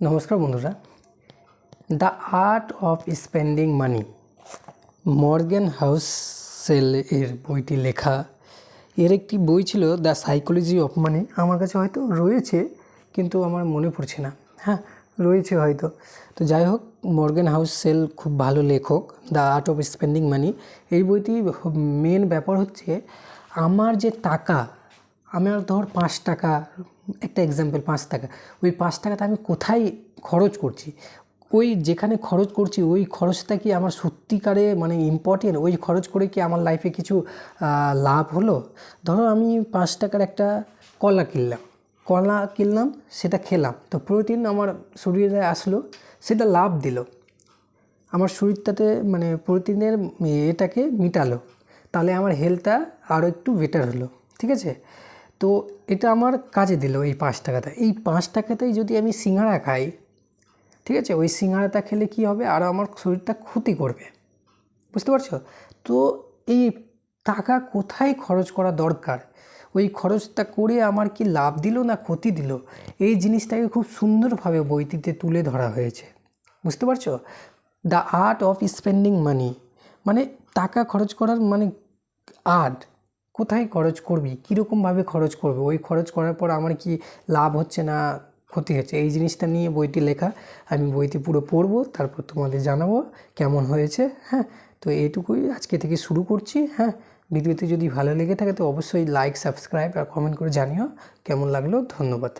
নমস্কার বন্ধুরা। The art of spending money, Morgan Housel এর বইটি লেখা। এর একটি বই ছিল দ্য সাইকোলজি অফ মানি। আমার কাছে হয়তো রয়েছে, কিন্তু আমার মনে পড়ছে না। হ্যাঁ, রয়েছে হয়তো। তো যাই হোক, মর্গ্যান হাউসেল খুব ভালো লেখক। দ্য আর্ট অফ স্পেন্ডিং মানি, এই বইটি মেন ব্যাপার হচ্ছে আমার যে টাকা, আমার ধর 5 টাকা, একটা এক্সাম্পল 5 টাকা, ওই 5 টাকাটা আমি কোথায় খরচ করছি, ওই যেখানে খরচ করছি ওই খরচটা কি আমার সত্যিকারে মানে ইম্পর্টেন্ট? ওই খরচ করে কি আমার লাইফে কিছু লাভ হলো? ধরো আমি 5 টাকার একটা কলা কিনলাম, সেটা খেলাম, তো প্রোটিন আমার শরীরে আসলো, সেটা লাভ দিল, আমার শরীরটাতে মানে প্রোটিনের এটাকে মিটালো, তাহলে আমার হেলথটা আরও একটু বেটার হলো। ঠিক আছে, তো এটা আমার কাজে দিল এই 5 টাকাটা। এই 5 টাকাতেই যদি আমি সিঙ্গাড়া খাই, ঠিক আছে, ওই সিঙ্গাড়াটা খেলে কি হবে, আরও আমার শরীরটা ক্ষতি করবে। বুঝতে পারছো? তো এই টাকা কোথায় খরচ করা দরকার, ওই খরচটা করে আমার কি লাভ দিল না ক্ষতি দিল, এই জিনিসটাকে খুব সুন্দরভাবে বইটিতে তুলে ধরা হয়েছে। বুঝতে পারছো? দ্য আর্ট অফ স্পেন্ডিং মানি মানে টাকা খরচ করার মানে আর্ট। কোথায় খরচ করবি, কীরকমভাবে খরচ করবি, ওই খরচ করার পর আমার কি লাভ হচ্ছে না ক্ষতি হচ্ছে, এই জিনিসটা নিয়ে বইটি লেখা। আমি বইটি পুরো পড়বো, তারপর তোমাদের জানাবো কেমন হয়েছে। হ্যাঁ, তো এইটুকুই আজকে থেকে শুরু করছি। হ্যাঁ, ভিডিওতে যদি ভালো লেগে থাকে তো অবশ্যই লাইক, সাবস্ক্রাইব আর কমেন্ট করে জানিও কেমন লাগলো। ধন্যবাদ।